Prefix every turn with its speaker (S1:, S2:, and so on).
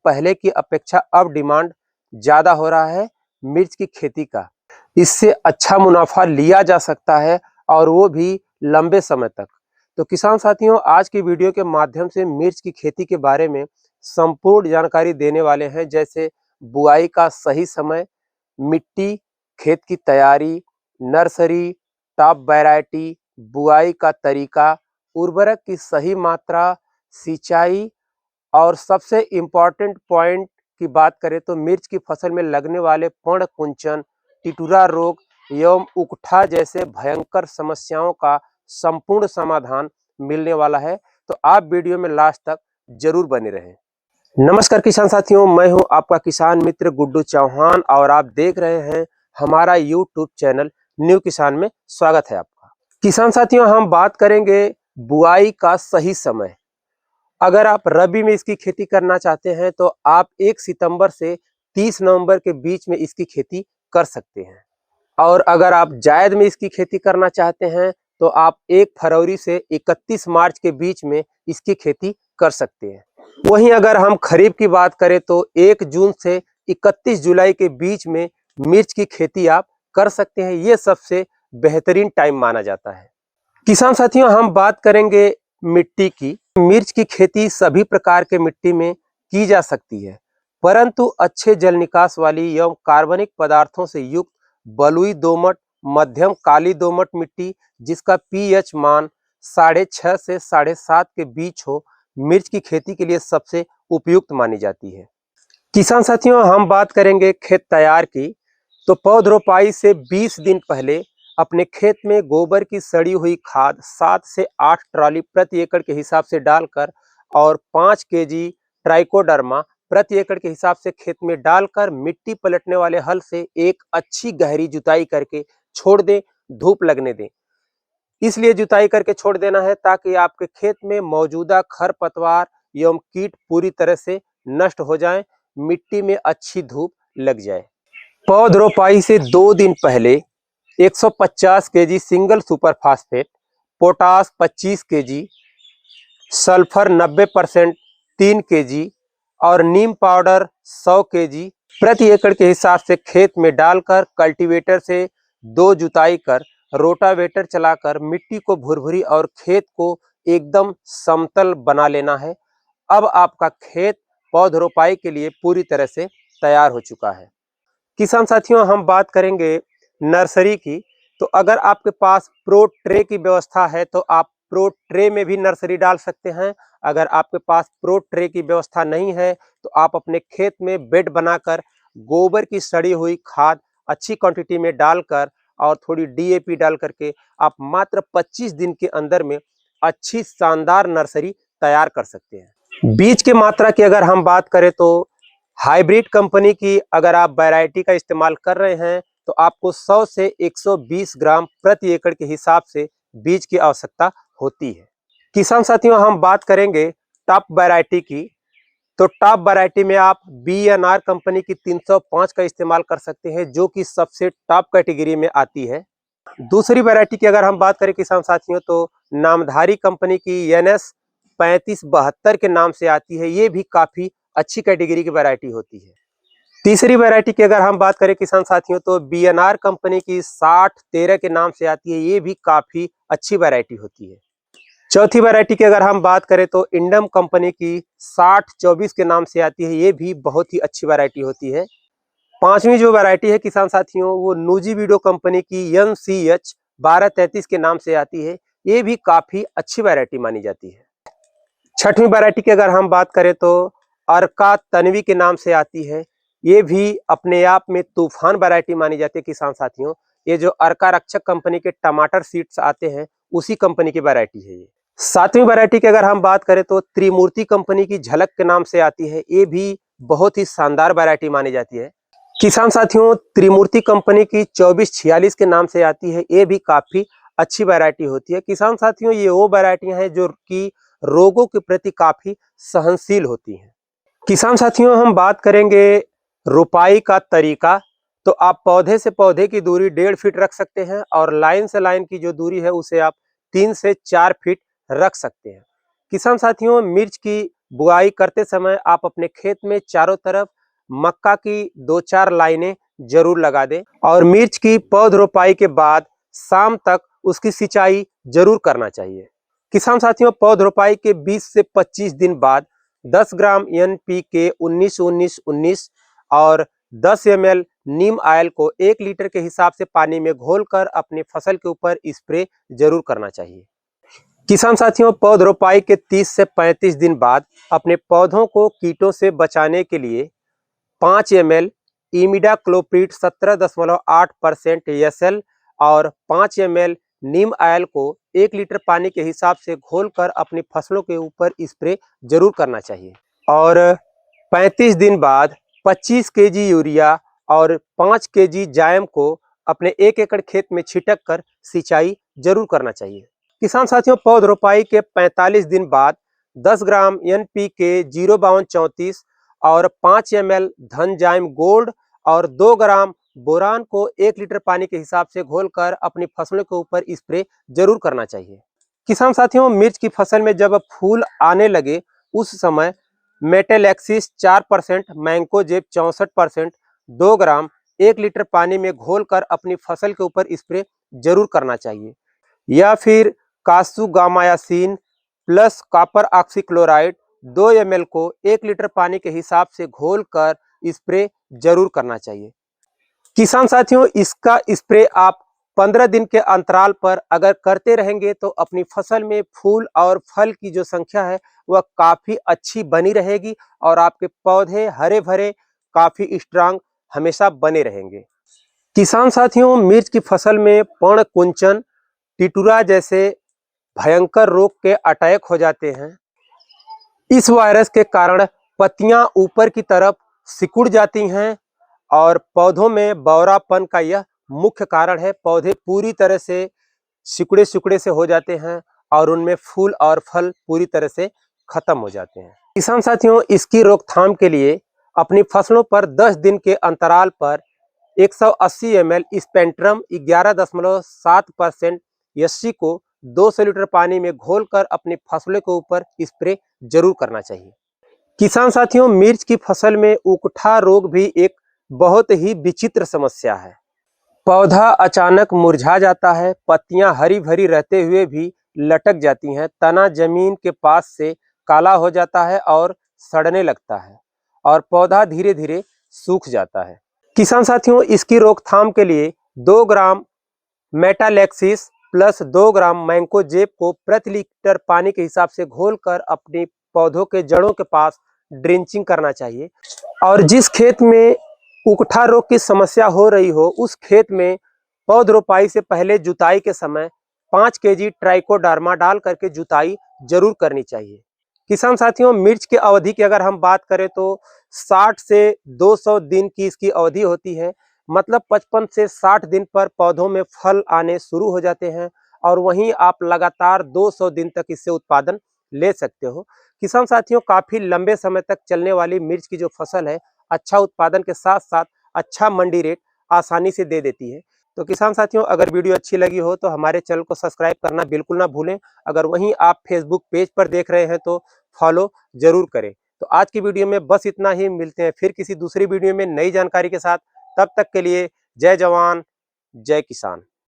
S1: पहले की अपेक्षा अब डिमांड ज़्यादा हो रहा है मिर्च की खेती का। इससे अच्छा मुनाफा लिया जा सकता है और वो भी लंबे समय तक। तो किसान साथियों, आज की वीडियो के माध्यम से मिर्च की खेती के बारे में संपूर्ण जानकारी देने वाले हैं, जैसे बुआई का सही समय, मिट्टी, खेत की तैयारी, नर्सरी, टॉप वैरायटी, बुआई का तरीका, उर्वरक की सही मात्रा, सिंचाई और सबसे इम्पॉर्टेंट पॉइंट की बात करें तो मिर्च की फसल में लगने वाले पर्ण कुंचन, टिटूरा रोग एवं उकठा जैसे भयंकर समस्याओं का संपूर्ण समाधान मिलने वाला है। तो आप वीडियो में लास्ट तक जरूर बने रहें। नमस्कार किसान साथियों, मैं हूं आपका किसान मित्र गुड्डू चौहान और आप देख रहे हैं हमारा यूट्यूब चैनल न्यू किसान में। स्वागत है आपका। किसान साथियों, हम बात करेंगे बुआई का सही समय। अगर आप रबी में इसकी खेती करना चाहते हैं तो आप 1 सितंबर से 30 नवंबर के बीच में इसकी खेती कर सकते हैं, और अगर आप जायद में इसकी खेती करना चाहते हैं तो आप 1 फरवरी से 31 मार्च के बीच में इसकी खेती कर सकते हैं। वहीं अगर हम खरीफ की बात करें तो 1 जून से 31 जुलाई के बीच में मिर्च की खेती आप कर सकते हैं। ये सबसे बेहतरीन टाइम माना जाता है। किसान साथियों, हम बात करेंगे मिट्टी की। मिर्च की खेती सभी प्रकार के मिट्टी में की जा सकती है, परंतु अच्छे जल निकास वाली एवं कार्बनिक पदार्थों से युक्त बलुई दोमट, मध्यम काली दोमट मिट्टी जिसका पीएच मान 6.5 से 7.5 के बीच हो, मिर्च की खेती के लिए सबसे उपयुक्त मानी जाती है। किसान साथियों, हम बात करेंगे खेत तैयार की। तो पौध रोपाई से 20 दिन पहले अपने खेत में गोबर की सड़ी हुई खाद 7 से 8 ट्रॉली प्रति एकड़ के हिसाब से डालकर और 5 केजी ट्राइकोडर्मा प्रति एकड़ के हिसाब से खेत में डालकर मिट्टी पलटने वाले हल से एक अच्छी गहरी जुताई करके छोड़ दें, धूप लगने दें। इसलिए जुताई करके छोड़ देना है ताकि आपके खेत में मौजूदा खरपतवार एवं कीट पूरी तरह से नष्ट हो जाएं, मिट्टी में अच्छी धूप लग जाए। पौध रोपाई से 2 दिन पहले 150 KG single super phosphate, potash 25 KG, sulphur 90% 3 KG और नीम पाउडर 100 केजी प्रति एकड़ के हिसाब से खेत में डालकर कल्टीवेटर से 2 जुताई कर रोटावेटर चलाकर मिट्टी को भुरभुरी और खेत को एकदम समतल बना लेना है। अब आपका खेत पौध रोपाई के लिए पूरी तरह से तैयार हो चुका है। किसान साथियों, हम बात करेंगे नर्सरी की। तो अगर आपके पास प्रो ट्रे की व्यवस्था है तो आप प्रो ट्रे में भी नर्सरी डाल सकते हैं। अगर आपके पास प्रो ट्रे की व्यवस्था नहीं है तो आप अपने खेत में बेड बनाकर गोबर की सड़ी हुई खाद अच्छी क्वांटिटी में डालकर और थोड़ी डीएपी डाल करके आप मात्र 25 दिन के अंदर में अच्छी शानदार नर्सरी तैयार कर सकते हैं। बीज की मात्रा की अगर हम बात करें तो हाइब्रिड कंपनी की अगर आप वैरायटी का इस्तेमाल कर रहे हैं तो आपको 100 से 120 ग्राम प्रति एकड़ के हिसाब से बीज की आवश्यकता होती है। किसान साथियों, हम बात करेंगे टॉप वैरायटी की। तो टॉप वैरायटी में आप बीएनआर कंपनी की 305 का इस्तेमाल कर सकते हैं, जो कि सबसे टॉप कैटेगरी में आती है। दूसरी वैरायटी की अगर हम बात करें किसान साथियों तो नामधारी कंपनी की एनएस 3572 के नाम से आती है। ये भी काफी अच्छी कैटेगरी की वैरायटी होती है। तीसरी वैरायटी की अगर हम बात करें किसान साथियों तो बीएनआर कंपनी की 6013 के नाम से आती है। ये भी काफी अच्छी वैरायटी होती है। चौथी वैरायटी की अगर हम बात करें तो इंडम कंपनी की 6024 के नाम से आती है। ये भी बहुत ही अच्छी वैरायटी होती है। पांचवी जो वैरायटी है किसान साथियों वो नूजीवीडो कंपनी की NCH 1233 के नाम से आती है। ये भी काफी अच्छी वैरायटी मानी जाती है। छठवीं वैरायटी की अगर हम बात करें तो अर्का तन्वी के नाम से आती है। ये भी अपने आप में तूफान वैरायटी मानी जाती है किसान साथियों। ये जो अर्का रक्षक कंपनी के टमाटर सीड्स आते हैं उसी कंपनी की वैरायटी है ये। सातवीं वैरायटी की अगर हम बात करें तो त्रिमूर्ति कंपनी की झलक के नाम से आती है। ये भी बहुत ही शानदार वैरायटी मानी जाती है। किसान साथियों, त्रिमूर्ति कंपनी की 2446 के नाम से आती है। ये भी काफी अच्छी वैरायटी होती है। किसान साथियों, ये वो वैरायटियां हैं जो कि रोगों के प्रति काफी सहनशील होती हैं। किसान साथियों, हम बात करेंगे रोपाई का तरीका। तो आप पौधे से पौधे की दूरी 1.5 फीट रख सकते हैं और लाइन से लाइन की जो दूरी है उसे आप 3 से 4 फीट रख सकते हैं। किसान साथियों, मिर्च की बुआई करते समय आप अपने खेत में चारों तरफ मक्का की 2-4 लाइनें जरूर लगा दें और मिर्च की पौध रोपाई के बाद शाम तक उसकी सिंचाई जरूर करना चाहिए। किसान साथियों, पौध रोपाई के 20 से 25 दिन बाद 10 ग्राम NPK 19-19-19 और 10 ml नीम ऑयल को 1 लीटर के हिसाब से पानी में घोलकर अपनी फसल के ऊपर स्प्रे जरूर करना चाहिए। किसान साथियों, पौध रोपाई के 30 से 35 दिन बाद अपने पौधों को कीटों से बचाने के लिए 5 ml इमिडाक्लोप्रिड 17.8% SL और 5 ml नीम ऑयल को 1 लीटर पानी के हिसाब से घोलकर अपनी फसलों के ऊपर स्प्रे जरूर करना चाहिए। और 35 दिन बाद 25 kg यूरिया और 5 kg जायम को अपने 1 एकड़ खेत में छिटक कर सिंचाई जरूर करना चाहिए। किसान साथियों, पौध रोपाई के 45 दिन बाद 10 ग्राम NPK 05234 और 5 ml धनजाइम गोल्ड और 2 ग्राम बोरान को 1 लीटर पानी के हिसाब से घोलकर अपनी फसलों के ऊपर स्प्रे जरूर करना चाहिए। किसान साथियों, मिर्च की फसल में जब फूल आने लगे उस समय मेटालैक्सिस 4%, मैंकोजेब 64%, 2 ग्राम 1 लीटर पानी में घोलकर अपनी फसल के ऊपर स्प्रे जरूर करना चाहिए। या फिर कासुगामायासिन प्लस कॉपर ऑक्सीक्लोराइड 2 ml को 1 लीटर पानी के हिसाब से घोलकर स्प्रे जरूर करना चाहिए। किसान साथियों, इसका स्प्रे आप 15 दिन के अंतराल पर अगर करते रहेंगे तो अपनी फसल में फूल और फल की जो संख्या है वह काफी अच्छी बनी रहेगी और आपके पौधे हरे भरे काफी स्ट्रांग हमेशा बने रहेंगे। किसान साथियों, मिर्च की फसल में पर्ण कुंचन, टिटुरा जैसे भयंकर रोग के अटैक हो जाते हैं। इस वायरस के कारण पत्तियां ऊपर की तरफ सिकुड़ जाती हैं और पौधों में बौरापन का यह मुख्य कारण है। पौधे पूरी तरह से सिकुड़े सिकुड़े से हो जाते हैं और उनमें फूल और फल पूरी तरह से खत्म हो जाते हैं। किसान साथियों, इसकी रोकथाम के लिए अपनी फसलों पर 10 दिन के अंतराल पर 180 ml स्पेंट्रम 11.7% SC को 200 लीटर पानी में घोलकर अपनी फसलों के ऊपर स्प्रे जरूर करना चाहिए। किसान साथियों, मिर्च की फसल में उकठा रोग भी एक बहुत ही विचित्र समस्या है। पौधा अचानक मुरझा जाता है, पत्तियां हरी भरी रहते हुए भी लटक जाती हैं, तना जमीन के पास से काला हो जाता है और सड़ने लगता है और पौधा धीरे धीरे सूख जाता है। किसान साथियों, इसकी रोकथाम के लिए 2 ग्राम मेटालैक्सिस प्लस 2 ग्राम मैंकोजेब को प्रति लीटर पानी के हिसाब से घोलकर अपनी पौधों के जड़ों के पास ड्रिंचिंग करना चाहिए। और जिस खेत में उकठा रोग की समस्या हो रही हो उस खेत में पौध रोपाई से पहले जुताई के समय 5 kg ट्राइकोडर्मा डाल करके जुताई जरूर करनी चाहिए। किसान साथियों, मिर्च की अवधि की अगर हम बात करें तो 60 से 200 दिन की इसकी अवधि होती है। मतलब 55 से 60 दिन पर पौधों में फल आने शुरू हो जाते हैं और वहीं आप लगातार 200 दिन तक इससे उत्पादन ले सकते हो। किसान साथियों, काफी लंबे समय तक चलने वाली मिर्च की जो फसल है अच्छा उत्पादन के साथ साथ अच्छा मंडी रेट आसानी से दे देती है। तो किसान साथियों, अगर वीडियो अच्छी लगी हो तो हमारे चैनल को सब्सक्राइब करना बिल्कुल ना भूलें। अगर वहीं आप फेसबुक पेज पर देख रहे हैं तो फॉलो जरूर करें। तो आज की वीडियो में बस इतना ही, मिलते हैं फिर किसी दूसरी वीडियो में नई जानकारी के साथ। तब तक के लिए जय जवान जय किसान।